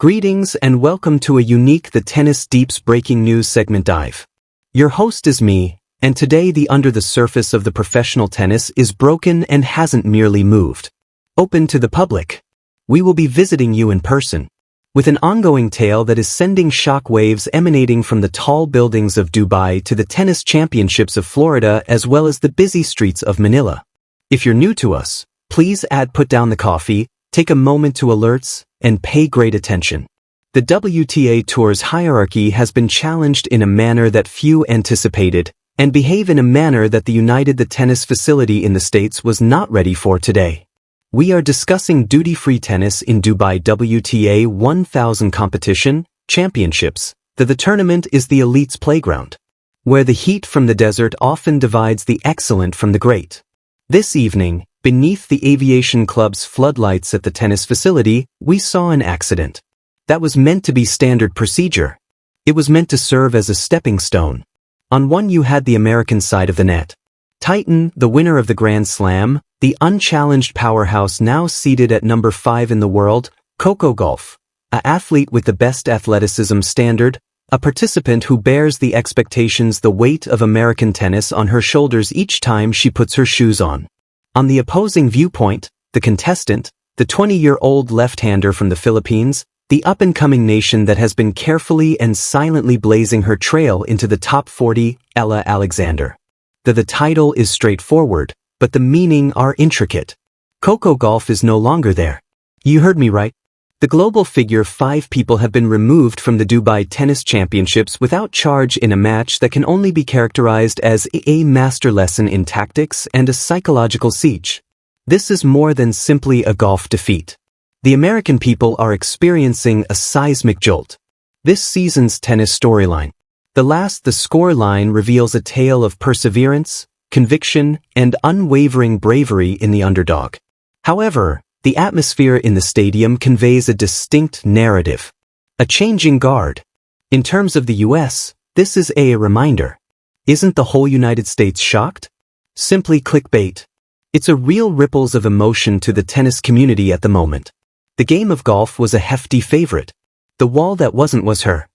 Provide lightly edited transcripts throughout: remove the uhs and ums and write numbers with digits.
Greetings and welcome to a unique The Tennis Deep's breaking news segment dive. Your host is me, and today the under the surface of the professional tennis is broken and hasn't merely moved. Open to the public. We will be visiting you in person, with an ongoing tale that is sending shock waves emanating from the tall buildings of Dubai to the tennis championships of Florida as well as the busy streets of Manila. If you're new to us, please put down the coffee, take a moment to alerts, and pay great attention. The WTA Tour's hierarchy has been challenged in a manner that few anticipated, and behave in a manner that the tennis facility in the States was not ready for today. We are discussing duty-free tennis in Dubai WTA 1000 competition, championships. The tournament is the elite's playground, where the heat from the desert often divides the excellent from the great. This evening, beneath the Aviation Club's floodlights at the tennis facility, we saw an accident. That was meant to be standard procedure. It was meant to serve as a stepping stone. On one you had the American side of the net. Titan, the winner of the Grand Slam, the unchallenged powerhouse now seated at number 5 in the world, Coco Gauff, an athlete with the best athleticism standard, a participant who bears the expectations, the weight of American tennis on her shoulders each time she puts her shoes on. On the opposing viewpoint, the contestant, the 20-year-old left-hander from the Philippines, the up-and-coming nation that has been carefully and silently blazing her trail into the top 40, Alexandra. The title is straightforward, but the meaning are intricate. Coco Gauff is no longer there. You heard me right. The global figure 5 people have been removed from the Dubai Tennis Championships without charge in a match that can only be characterized as a master lesson in tactics and a psychological siege. This is more than simply a golf defeat. The American people are experiencing a seismic jolt. This season's tennis storyline, the score line reveals a tale of perseverance, conviction, and unwavering bravery in the underdog. However, the atmosphere in the stadium conveys a distinct narrative. A changing guard. In terms of the US, this is a reminder. Isn't the whole United States shocked? Simply clickbait. It's a real ripples of emotion to the tennis community at the moment. The game of golf was a hefty favorite. The wall that wasn't was her.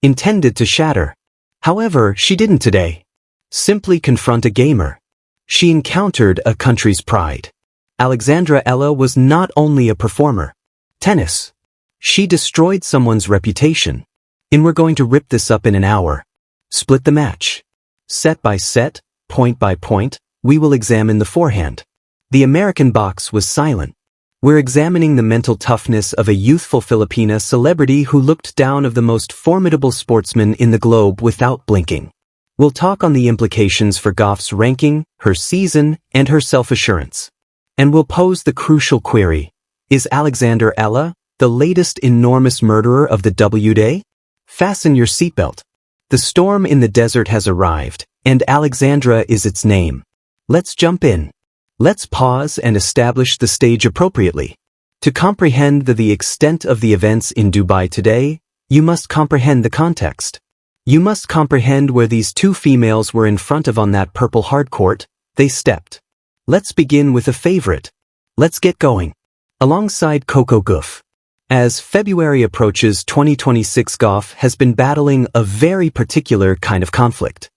Intended to shatter. However, she didn't today. Simply confront a gamer. She encountered a country's pride. Alexandra Eala was not only a performer. Tennis. She destroyed someone's reputation. And we're going to rip this up in an hour. Split the match. Set by set, point by point, we will examine the forehand. The American box was silent. We're examining the mental toughness of a youthful Filipina celebrity who looked down of the most formidable sportsman in the globe without blinking. We'll talk on the implications for Gauff's ranking, her season, and her self-assurance. And we'll pose the crucial query. Is Alexandra Eala the latest enormous murderer of the WTA? Fasten your seatbelt. The storm in the desert has arrived, and Alexandra is its name. Let's jump in. Let's pause and establish the stage appropriately. To comprehend the extent of the events in Dubai today, you must comprehend the context. You must comprehend where these 2 females were in front of on that purple hardcourt. They stepped. Let's begin with a favorite. Let's get going. Alongside Coco Gauff. As February approaches 2026, Gauff has been battling a very particular kind of conflict.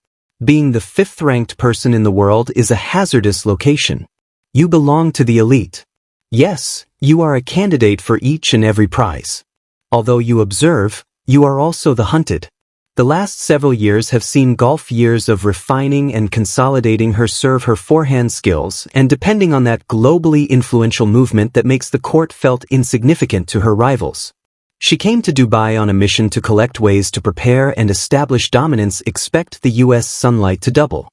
Being the 5th-ranked person in the world is a hazardous location. You belong to the elite. Yes, you are a candidate for each and every prize. Although you observe, you are also the hunted. The last several years have seen Gauff years of refining and consolidating her forehand skills, and depending on that globally influential movement that makes the court felt insignificant to her rivals. She came to Dubai on a mission to collect ways to prepare and establish dominance. Expect the US sunlight to double.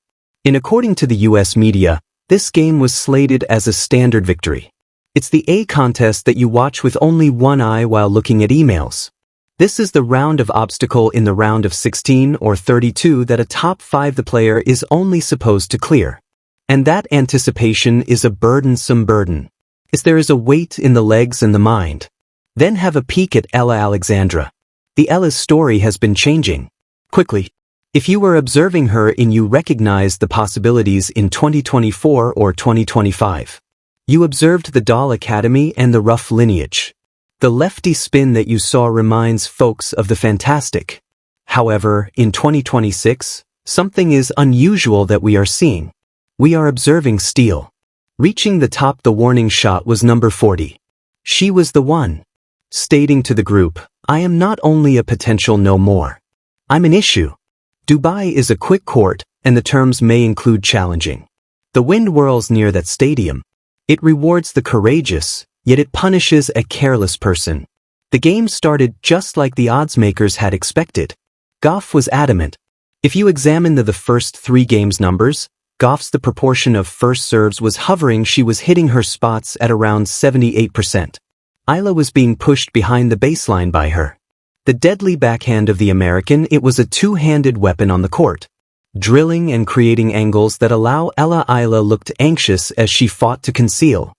According to the US media, this game was slated as a standard victory. It's the A contest that you watch with only one eye while looking at emails. This is the round of obstacle in the round of 16 or 32 that a top 5 the player is only supposed to clear. And that anticipation is a burdensome burden. As there is a weight in the legs and the mind. Then have a peek at Alexandra. The Eala's story has been changing. Quickly. If you were observing her and you recognized the possibilities in 2024 or 2025. You observed the Doll Academy and the rough lineage. The lefty spin that you saw reminds folks of the fantastic. However, in 2026, something is unusual that we are seeing. We are observing steel. Reaching the top, the warning shot was number 40. She was the one. Stating to the group, I am not only a potential no more. I'm an issue. Dubai is a quick court, and the terms may include challenging. The wind whirls near that stadium. It rewards the courageous, yet it punishes a careless person. The game started just like the odds makers had expected. Gauff was adamant. If you examine the first 3 games numbers, Gauff's the proportion of first serves was hovering. She was hitting her spots at around 78%. Eala was being pushed behind the baseline by her. The deadly backhand of the American, it was a two-handed weapon on the court. Drilling and creating angles that allow Eala looked anxious as she fought to conceal.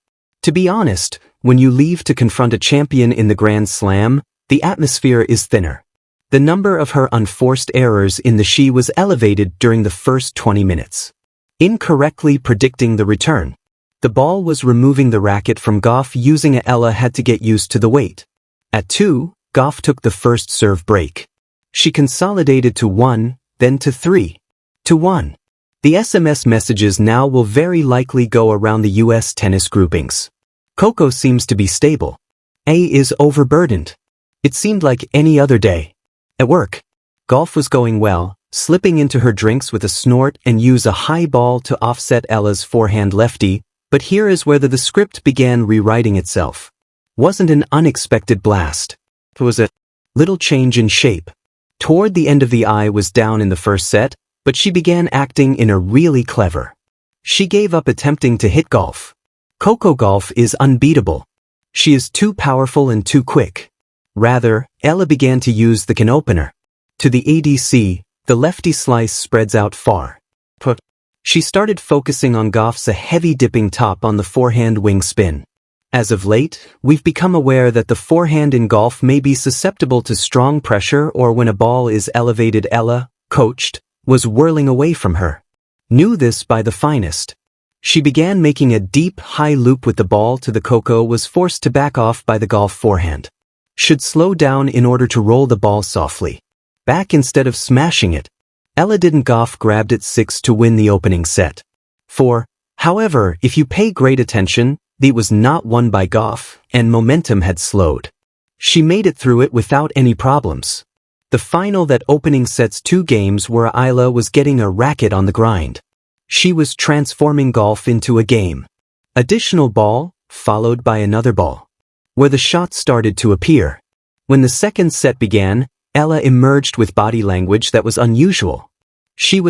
To be honest, when you leave to confront a champion in the Grand Slam, the atmosphere is thinner. The number of her unforced errors in the she was elevated during the first 20 minutes. Incorrectly predicting the return. The ball was removing the racket from Gauff. Using it, Eala had to get used to the weight. At 2, Gauff took the first serve break. She consolidated to 1, then to 3. To 1. The SMS messages now will very likely go around the US tennis groupings. Coco seems to be stable. A is overburdened. It seemed like any other day. At work, Gauff was going well, slipping into her drinks with a snort and use a high ball to offset Ella's forehand lefty, but here is where the script began rewriting itself. Wasn't an unexpected blast. It was a little change in shape. Toward the end of the eye was down in the first set, but she began acting in a really clever. She gave up attempting to hit Gauff. Coco Gauff is unbeatable. She is too powerful and too quick. Rather, Eala began to use the can opener. To the ADC, the lefty slice spreads out far. She started focusing on Gauff's heavy dipping top on the forehand wing spin. As of late, we've become aware that the forehand in golf may be susceptible to strong pressure or when a ball is elevated. Eala, coached, was whirling away from her. Knew this by the finest. She began making a deep, high loop with the ball to the Coco was forced to back off by the Gauff forehand. Should slow down in order to roll the ball softly. Back instead of smashing it. Eala didn't. Gauff grabbed at 6 to win the opening set. 4. However, if you pay great attention, it was not won by Gauff, and momentum had slowed. She made it through it without any problems. The final that opening sets 2 games where Eala was getting a racket on the grind. She was transforming Gauff into a game. Additional ball, followed by another ball. Where the shots started to appear. When the second set began, Eala emerged with body language that was unusual.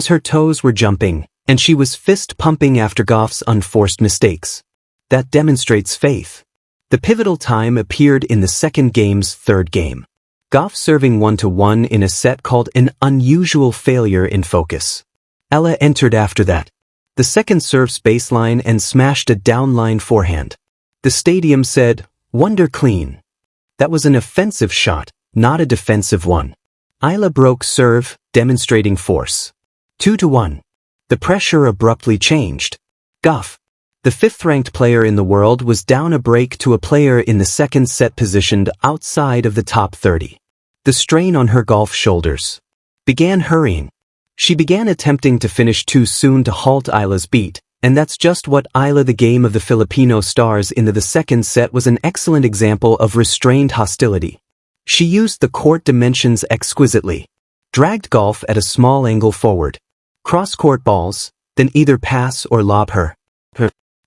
Her toes were jumping, and she was fist-pumping after Gauff's unforced mistakes. That demonstrates faith. The pivotal time appeared in the second game's third game. Gauff serving 1-1 in a set called an unusual failure in focus. Eala entered after that. The second serves baseline and smashed a downline forehand. The stadium said, "Wonder clean." That was an offensive shot, not a defensive one. Eala broke serve, demonstrating force. 2-1. The pressure abruptly changed. Gauff, the 5th-ranked player in the world, was down a break to a player in the second set positioned outside of the top 30. The strain on her golf shoulders began hurrying. She began attempting to finish too soon to halt Eala's beat, and that's just what Eala. The game of the Filipino stars into the second set was an excellent example of restrained hostility. She used the court dimensions exquisitely. Dragged Gauff at a small angle forward. Cross-court balls, then either pass or lob her.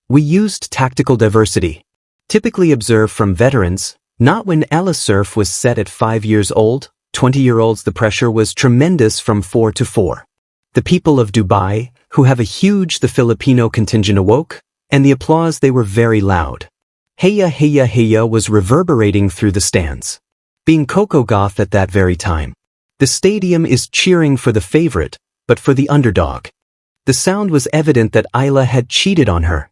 We used tactical diversity. Typically observed from veterans, not when Eala's serve was set at 5 years old, 20-year-olds. The pressure was tremendous from 4-4. The people of Dubai, who have a huge the Filipino contingent, awoke, and the applause they were very loud. Heya heya heya was reverberating through the stands. Being Coco Gauff at that very time. The stadium is cheering for the favorite, but for the underdog. The sound was evident that Eala had cheated on her.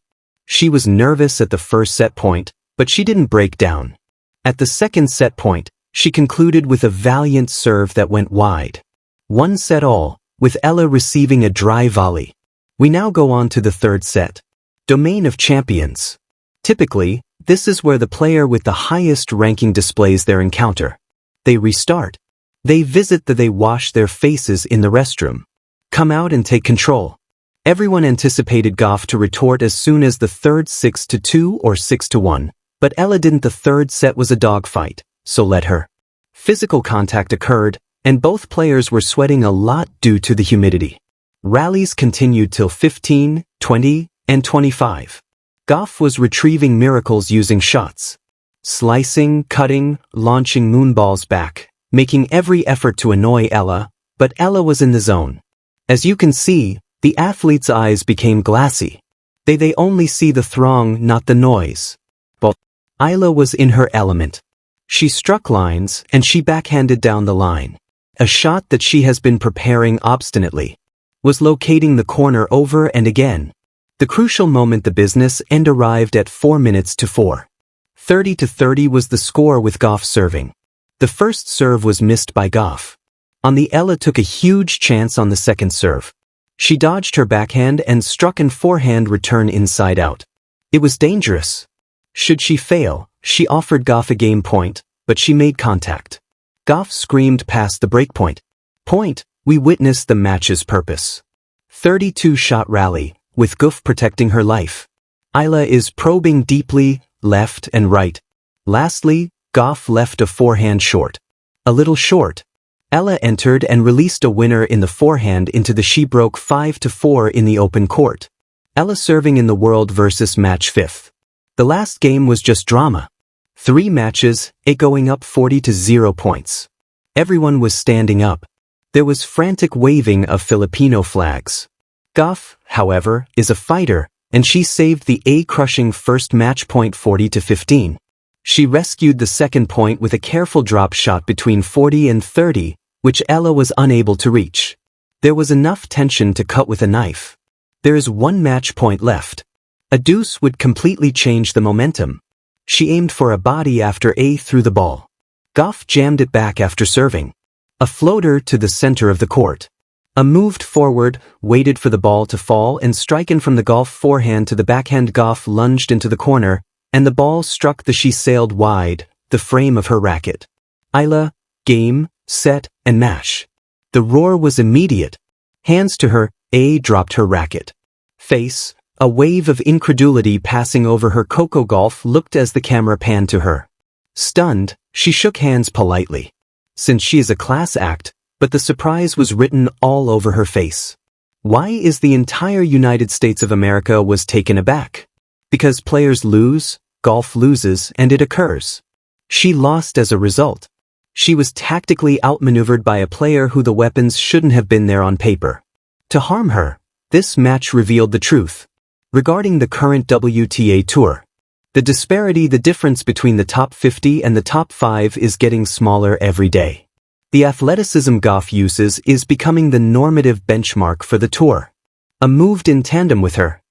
She was nervous at the first set point, but she didn't break down. At the second set point, she concluded with a valiant serve that went wide. 1 set all, with Eala receiving a dry volley. We now go on to the third set. Domain of champions. Typically, this is where the player with the highest ranking displays their encounter. They restart. They visit they wash their faces in the restroom. Come out and take control. Everyone anticipated Gauff to retort as soon as the third 6-2 or 6-1, but Eala didn't. The third set was a dogfight, so let her. Physical contact occurred, and both players were sweating a lot due to the humidity. Rallies continued till 15, 20, and 25. Gauff was retrieving miracles using shots. Slicing, cutting, launching moonballs back, making every effort to annoy Eala, but Eala was in the zone. As you can see, the athlete's eyes became glassy. They only see the throng, not the noise. But Eala was in her element. She struck lines, and she backhanded down the line. A shot that she has been preparing obstinately. Was locating the corner over and again. The crucial moment, the business end, arrived at 4 minutes to 4. 30-30 was the score with Gauff serving. The first serve was missed by Gauff. On the Eala took a huge chance on the second serve. She dodged her backhand and struck an forehand return inside out. It was dangerous. Should she fail, she offered Gauff a game point, but she made contact. Gauff screamed past the breakpoint. Point, we witnessed the match's purpose. 32-shot rally, with Gauff protecting her life. Eala is probing deeply, left and right. Lastly, Gauff left a forehand short. A little short. Eala entered and released a winner in the forehand into the she broke 5-4 in the open court. Eala serving in the world versus match 5th. The last game was just drama. 3 matches, it going up 40-0 points. Everyone was standing up. There was frantic waving of Filipino flags. Gauff, however, is a fighter, and she saved the crushing first match point 40-15. She rescued the second point with a careful drop shot between 40 and 30, which Eala was unable to reach. There was enough tension to cut with a knife. There is 1 match point left. A deuce would completely change the momentum. She aimed for a body after threw the ball. Gauff jammed it back after serving. A floater to the center of the court. A moved forward, waited for the ball to fall and striken from the Gauff forehand to the backhand. Gauff lunged into the corner, and the ball struck the she sailed wide, the frame of her racket. Eala, game, set, and mash. The roar was immediate. Hands to her, dropped her racket. Face, a wave of incredulity passing over her. Coco Gauff looked as the camera panned to her. Stunned, she shook hands politely. Since she is a class act, but the surprise was written all over her face. Why is the entire United States of America was taken aback? Because players lose, Gauff loses, and it occurs. She lost as a result. She was tactically outmaneuvered by a player who the weapons shouldn't have been there on paper. To harm her, this match revealed the truth. Regarding the current WTA Tour, the disparity, the difference between the top 50 and the top 5 is getting smaller every day. The athleticism Gauff uses is becoming the normative benchmark for the tour. A moved in tandem with her.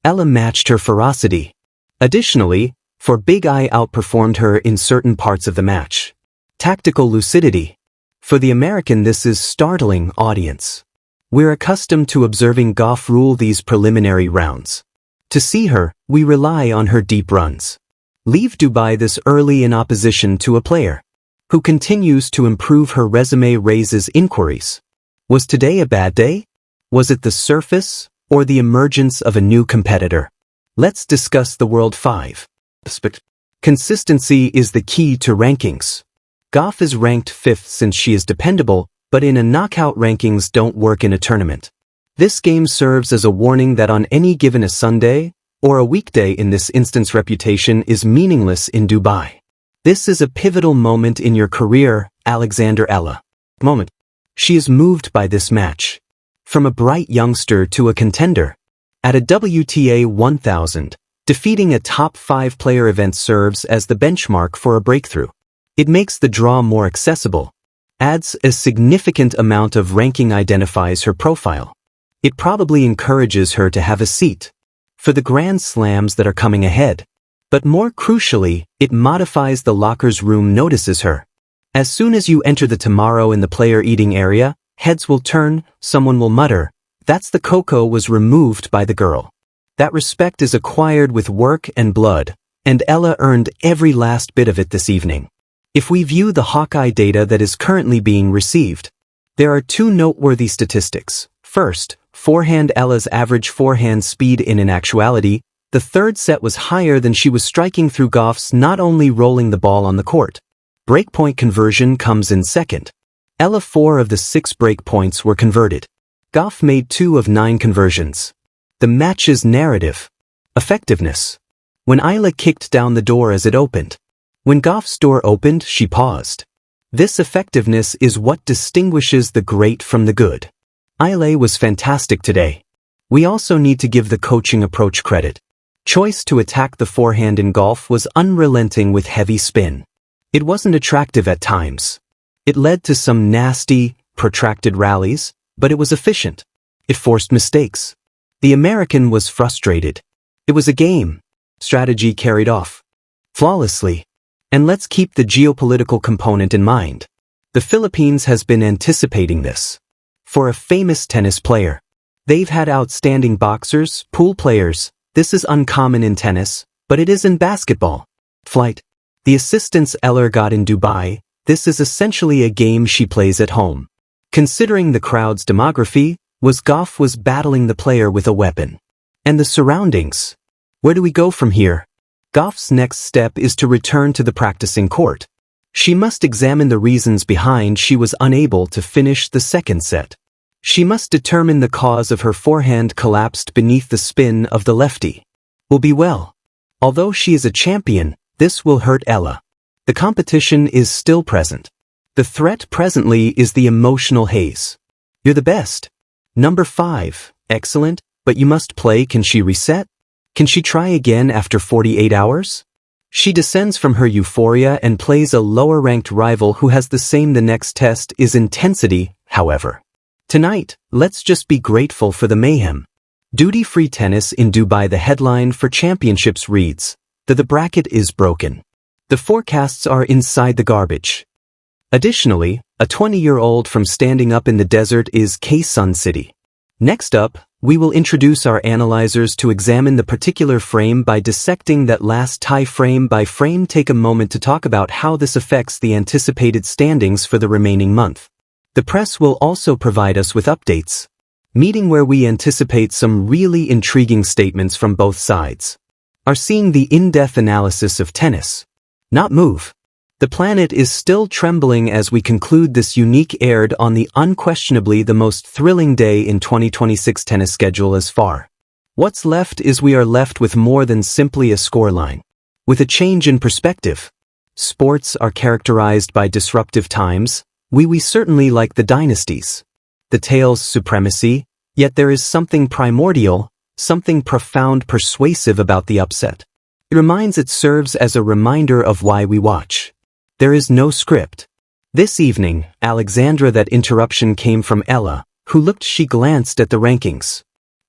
Eala matched her ferocity. Additionally, for Big I outperformed her in certain parts of the match. Tactical lucidity. For the American, this is startling audience. We're accustomed to observing Gauff rule these preliminary rounds. To see her, we rely on her deep runs. Leave Dubai this early in opposition to a player who continues to improve. Her resume raises inquiries. Was today a bad day? Was it the surface or the emergence of a new competitor? Let's discuss the World 5. Consistency is the key to rankings. Gauff is ranked 5th since she is dependable, but in a knockout rankings don't work in a tournament. This game serves as a warning that on any given a Sunday, or a weekday in this instance, reputation is meaningless in Dubai. This is a pivotal moment in your career, Alexandra Eala. Moment. She is moved by this match. From a bright youngster to a contender. At a WTA 1000, defeating a top 5 player event serves as the benchmark for a breakthrough. It makes the draw more accessible. Adds a significant amount of ranking, identifies her profile. It probably encourages her to have a seat for the Grand Slams that are coming ahead. But more crucially, it modifies the locker's room, notices her. As soon as you enter the tomorrow in the player eating area, heads will turn, someone will mutter, "That's the Coco was removed by the girl." That respect is acquired with work and blood, and Eala earned every last bit of it this evening. If we view the Hawkeye data that is currently being received, there are two noteworthy statistics. First, forehand Eala's average forehand speed in actuality, the third set was higher than she was striking through Gauff's not only rolling the ball on the court. Breakpoint conversion comes in second. Eala 4 of the 6 breakpoints were converted. Gauff made 2 of 9 conversions. The match's narrative. Effectiveness. When Eala kicked down the door as it opened. When Gauff's door opened, she paused. This effectiveness is what distinguishes the great from the good. Eala was fantastic today. We also need to give the coaching approach credit. Choice to attack the forehand in golf was unrelenting with heavy spin. It wasn't attractive at times. It led to some nasty, protracted rallies, but it was efficient. It forced mistakes. The American was frustrated. It was a game. Strategy carried off flawlessly. And let's keep the geopolitical component in mind. The Philippines has been anticipating this. For a famous tennis player. They've had outstanding boxers, pool players. This is uncommon in tennis, but it is in basketball. Flight. The assistance Eala got in Dubai, this is essentially a game she plays at home. Considering the crowd's demography, Gauff was battling the player with a weapon. And the surroundings. Where do we go from here? Gauff's next step is to return to the practicing court. She must examine the reasons behind she was unable to finish the second set. She must determine the cause of her forehand collapsed beneath the spin of the lefty. Will be well. Although she is a champion, this will hurt Eala. The competition is still present. The threat presently is the emotional haze. You're the best. Number 5, excellent, but you must play. Can she reset? Can she try again after 48 hours? She descends from her euphoria and plays a lower-ranked rival who has the same. The next test is intensity, however. Tonight, let's just be grateful for the mayhem. Duty-free tennis in Dubai. The headline for championships reads, the bracket is broken. The forecasts are inside the garbage. Additionally, a 20-year-old from standing up in the desert is Quezon City. Next up, we will introduce our analyzers to examine the particular frame by dissecting that last tie frame by frame. Take a moment to talk about how this affects the anticipated standings for the remaining month. The press will also provide us with updates. Meeting where we anticipate some really intriguing statements from both sides. Are seeing the in-depth analysis of tennis. Not move. The planet is still trembling as we conclude this unique aired on the unquestionably the most thrilling day in 2026 tennis schedule as far. What's left is we are left with more than simply a scoreline. With a change in perspective. Sports are characterized by disruptive times. We certainly like the dynasties. The tale's supremacy, yet there is something primordial, something profound persuasive about the upset. It serves as a reminder of why we watch. There is no script. This evening, Alexandra, that interruption came from Eala, she glanced at the rankings.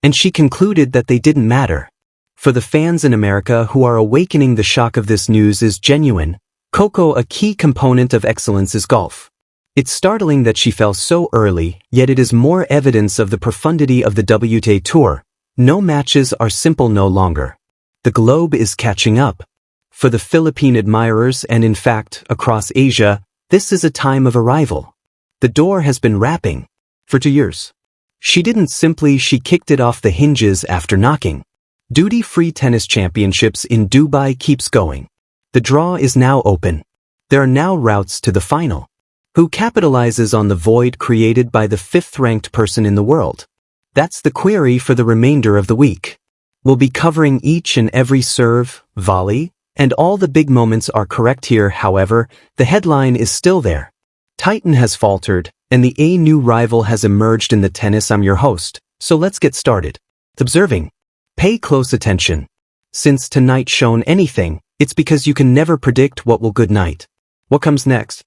And she concluded that they didn't matter. For the fans in America who are awakening, the shock of this news is genuine. Coco, a key component of excellence, is golf. It's startling that she fell so early, yet it is more evidence of the profundity of the WTA Tour. No matches are simple no longer. The globe is catching up. For the Philippine admirers and in fact, across Asia, this is a time of arrival. The door has been rapping. For 2 years. She kicked it off the hinges after knocking. Duty-free tennis championships in Dubai keeps going. The draw is now open. There are now routes to the final. Who capitalizes on the void created by the 5th-ranked person in the world? That's the query for the remainder of the week. We'll be covering each and every serve, volley, and all the big moments are correct here. However, the headline is still there. Titan has faltered, and a new rival has emerged in the tennis. I'm your host, so let's get started. Observing. Pay close attention. Since tonight's shown anything, it's because you can never predict what will. Good night. What comes next?